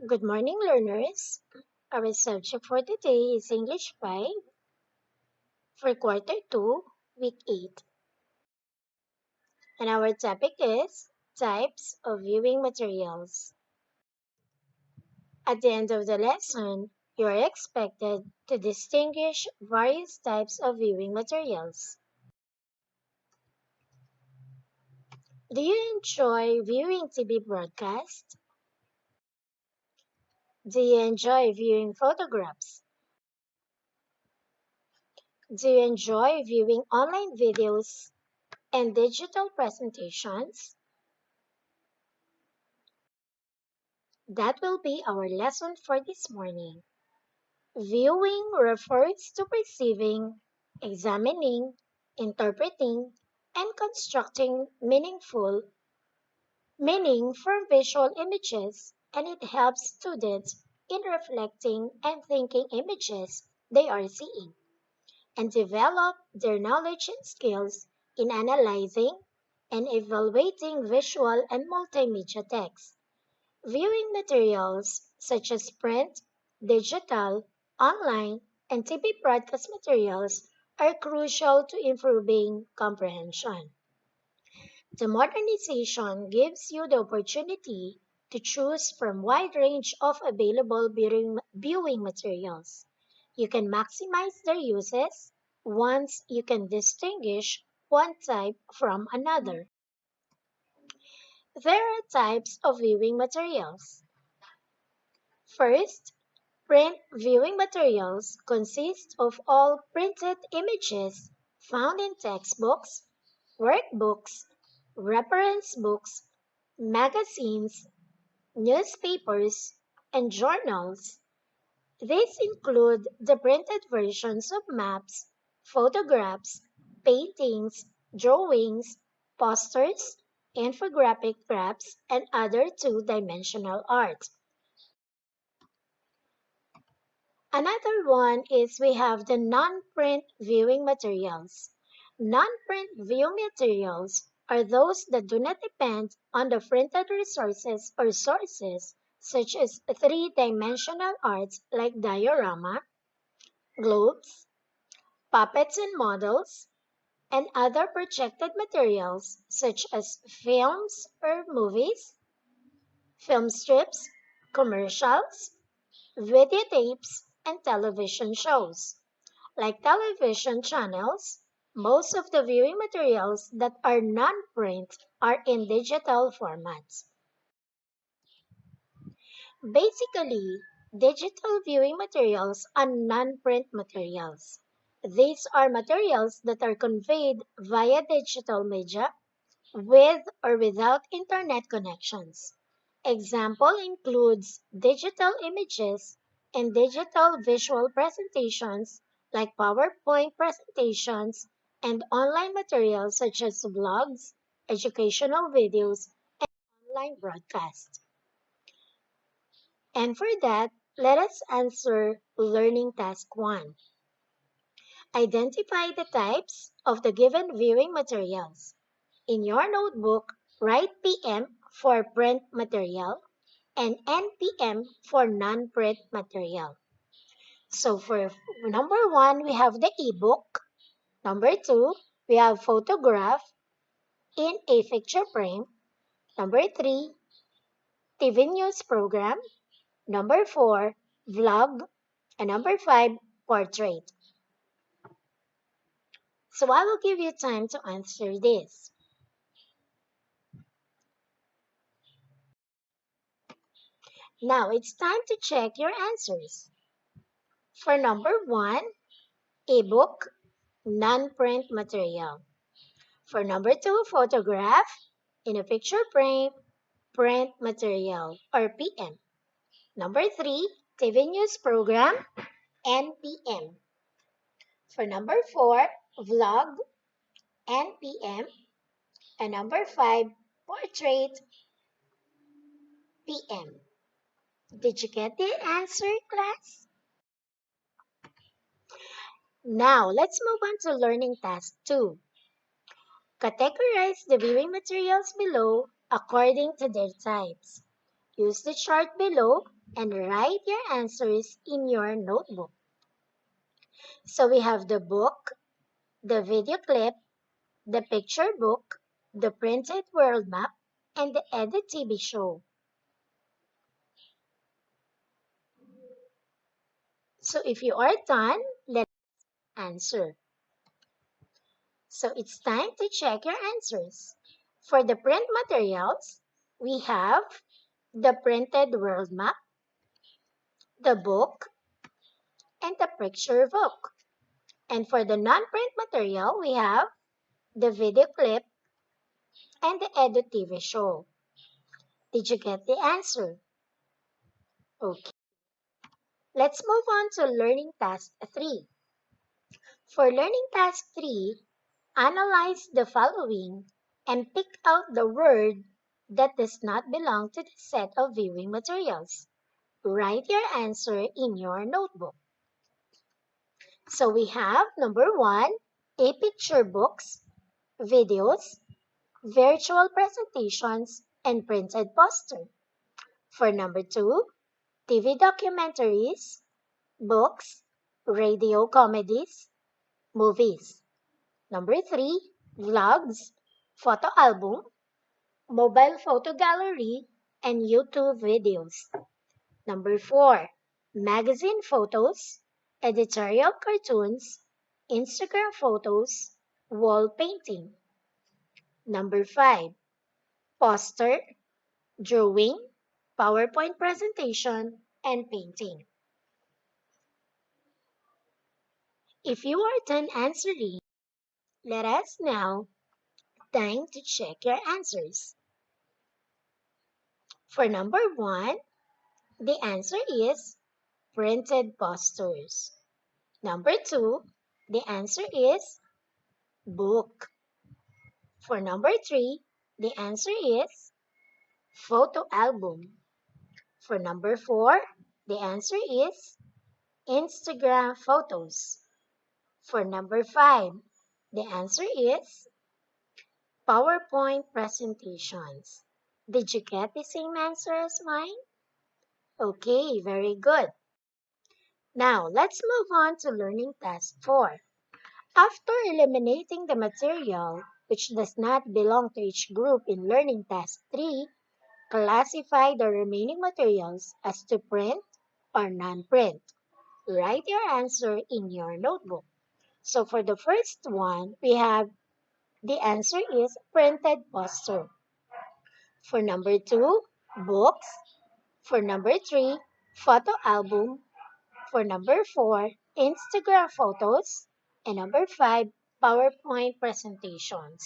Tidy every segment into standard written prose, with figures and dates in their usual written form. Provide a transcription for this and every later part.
Good morning, learners. Our subject for today is English 5 for quarter 2, week 8. And our topic is types of viewing materials. At the end of the lesson, you are expected to distinguish various types of viewing materials. Do you enjoy viewing TV broadcasts? Do you enjoy viewing photographs? Do you enjoy viewing online videos and digital presentations? That will be our lesson for this morning. Viewing refers to perceiving, examining, interpreting, and constructing meaningful meaning for visual images, and it helps students in reflecting and thinking images they are seeing, and develop their knowledge and skills in analyzing and evaluating visual and multimedia text. Viewing materials such as print, digital, online, and TV broadcast materials are crucial to improving comprehension. The modernization gives you the opportunity to choose from wide range of available viewing materials. You can maximize their uses once you can distinguish one type from another. There are types of viewing materials. First, print viewing materials consist of all printed images found in textbooks, workbooks, reference books, magazines, newspapers, and journals. These include the printed versions of maps, photographs, paintings, drawings, posters, infographic graphs, and other two-dimensional art. Another one is we have the non-print viewing materials. Non-print viewing materials are those that do not depend on the printed resources or sources, such as three-dimensional arts like diorama, globes, puppets and models, and other projected materials such as films or movies, film strips, commercials, videotapes, and television shows. Like television channels, most of the viewing materials that are non-print are in digital formats. Basically, digital viewing materials are non-print materials. These are materials that are conveyed via digital media with or without internet connections. Example includes digital images and digital visual presentations like PowerPoint presentations and online materials such as blogs, educational videos, and online broadcasts. And for that, let us answer learning task 1. Identify the types of the given viewing materials. In your notebook, write PM for print material and NPM for non-print material. So for number 1, we have the ebook. Number 2, we have photograph in a picture frame. Number 3, TV news program. Number 4, vlog. And number 5, portrait. So I will give you time to answer this. Now it's time to check your answers. For number 1, ebook, non-print material. For number 2, photograph in a picture frame, print material or PM. Number 3, TV news program, NPM. For number 4, vlog, NPM. And number 5, portrait, PM. Did you get the answer, class? Now, let's move on to learning task 2. Categorize the viewing materials below according to their types. Use the chart below and write your answers in your notebook. So we have the book, the video clip, the picture book, the printed world map, and the edit TV show. So if you are done, let's answer. So it's time to check your answers. For the print materials, we have the printed world map, the book, and the picture book. And for the non-print material, we have the video clip and the Edu TV show. Did you get the answer? Okay. Let's move on to learning task 3. For learning task 3, analyze the following and pick out the word that does not belong to the set of viewing materials. Write your answer in your notebook. So we have number 1, e-picture books, videos, virtual presentations, and printed poster. For number 2, TV documentaries, books, radio comedies, movies. Number 3, vlogs, photo album, mobile photo gallery, and YouTube videos. Number 4, magazine photos, editorial cartoons, Instagram photos, wall painting. Number 5, poster, drawing, PowerPoint presentation, and painting. If you are done answering, let us now time to check your answers. For number 1, the answer is printed posters. Number 2, the answer is book. For number 3, the answer is photo album. For number 4, the answer is Instagram photos. For number 5, the answer is PowerPoint presentations. Did you get the same answer as mine? Okay, very good. Now, let's move on to learning task 4. After eliminating the material which does not belong to each group in learning task 3, classify the remaining materials as to print or non-print. Write your answer in your notebook. So for the first one, we have the answer is printed poster. For number 2, books. For number 3, photo album. For number 4, Instagram photos. And number 5, PowerPoint presentations.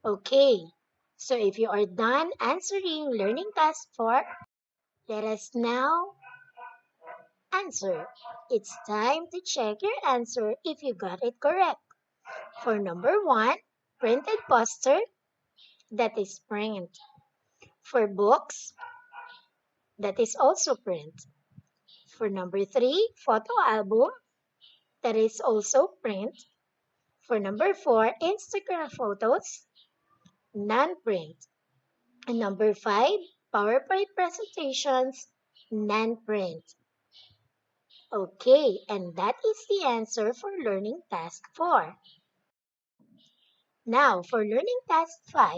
Okay, so if you are done answering learning task 4, let us now answer. It's time to check your answer if you got it correct. For number 1, printed poster, that is print. For books, that is also print. For number 3, photo album, that is also print. For number 4, Instagram photos, non-print. And number 5, PowerPoint presentations, non-print. Okay, and that is the answer for learning task 4. Now, for learning task 5,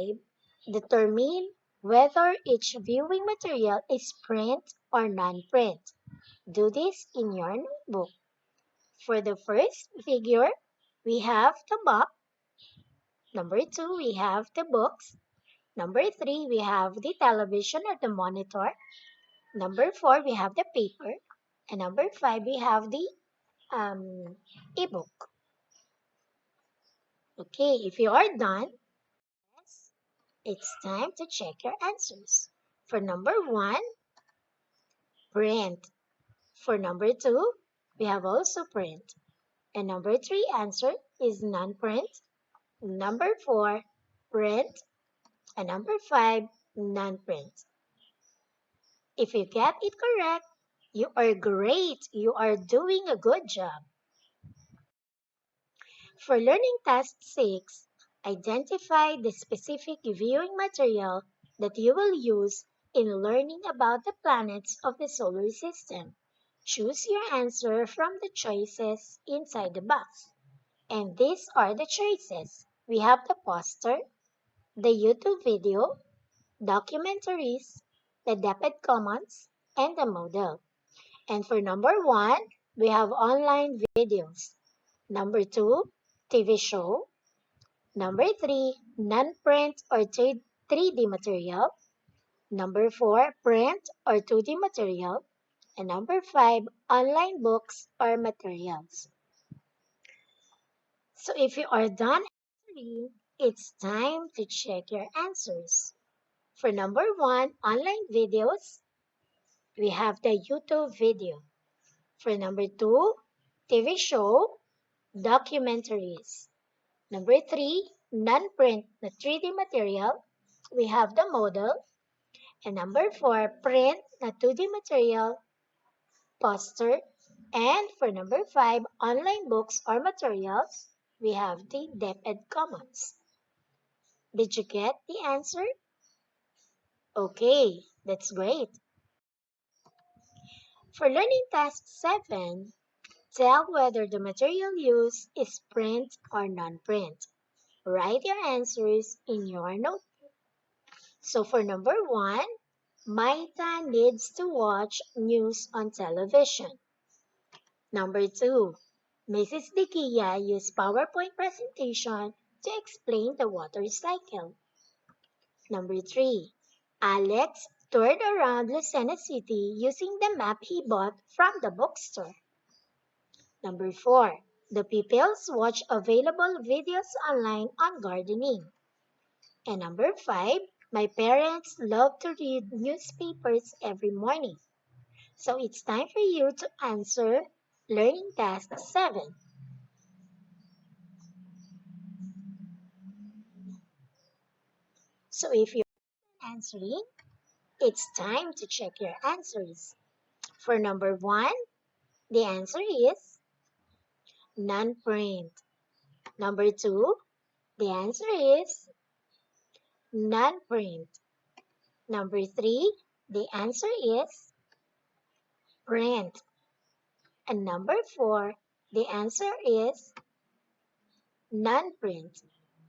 determine whether each viewing material is print or non-print. Do this in your notebook. For the first figure, we have the map. Number 2, we have the books. Number 3, we have the television or the monitor. Number 4, we have the paper. And number 5, we have the ebook. Okay, if you are done, it's time to check your answers. For number 1, print. For number 2, we have also print. And number 3 answer is non-print. Number 4, print. And number 5, non-print. If you get it correct, you are great. You are doing a good job. For learning task 6, identify the specific viewing material that you will use in learning about the planets of the solar system. Choose your answer from the choices inside the box. And these are the choices. We have the poster, the YouTube video, documentaries, the DepEd Commons, and the model. And for number one, we have online videos. Number two, TV show. Number three, non-print or 3D material. Number four, print or 2D material. And number five, online books or materials. So if you are done answering, it's time to check your answers. For number one, online videos, we have the YouTube video. For number two, TV show, documentaries. Number three, non-print, the 3D material, we have the model. And number four, print, the 2D material, poster. And for number five, online books or materials, we have the DepEd Commons. Did you get the answer? Okay, that's great. For learning task 7, tell whether the material used is print or non-print. Write your answers in your notebook. So for number 1, Maita needs to watch news on television. Number 2, Mrs. Dikia used PowerPoint presentation to explain the water cycle. Number 3, Alex toured around Lucena City using the map he bought from the bookstore. Number 4, the pupils watch available videos online on gardening. And number 5, my parents love to read newspapers every morning. So it's time for you to answer Learning Task 7. So if you're answering, it's time to check your answers. For number 1, the answer is non-print. Number 2, the answer is non-print. Number 3, the answer is print. And number 4, the answer is non-print.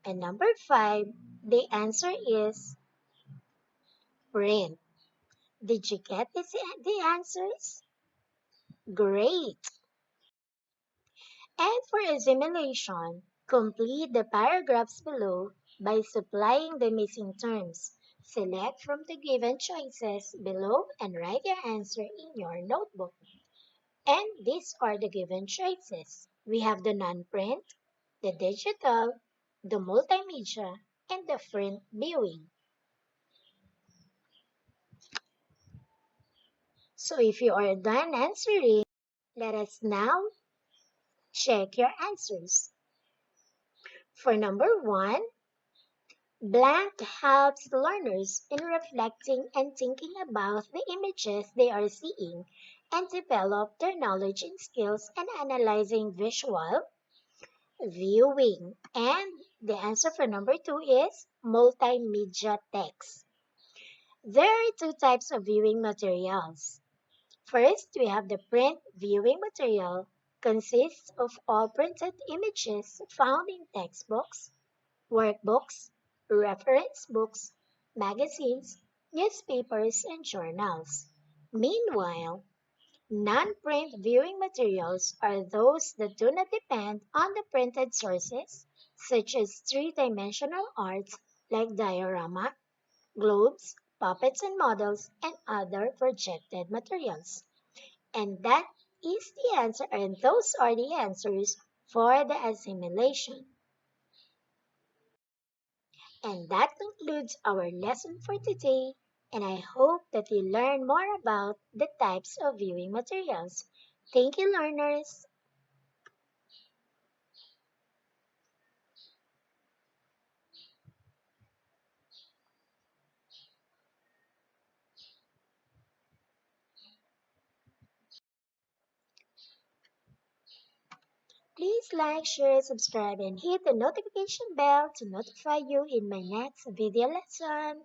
And number 5, the answer is print. Did you get the answers? Great! And for assimilation, complete the paragraphs below by supplying the missing terms. Select from the given choices below and write your answer in your notebook. And these are the given choices. We have the non-print, the digital, the multimedia, and the print viewing. So if you are done answering, let us now check your answers. For number 1, blank helps learners in reflecting and thinking about the images they are seeing and develop their knowledge and skills in analyzing visual, viewing. And the answer for number 2 is multimedia text. There are two types of viewing materials. First, we have the print viewing material, consists of all printed images found in textbooks, workbooks, reference books, magazines, newspapers, and journals. Meanwhile, non-print viewing materials are those that do not depend on the printed sources, such as three-dimensional arts like diorama, globes, puppets and models, and other projected materials. And that is the answer, and those are the answers for the assimilation. And that concludes our lesson for today, and I hope that you learn more about the types of viewing materials. Thank you, learners. Please like, share, subscribe, and hit the notification bell to notify you in my next video lesson.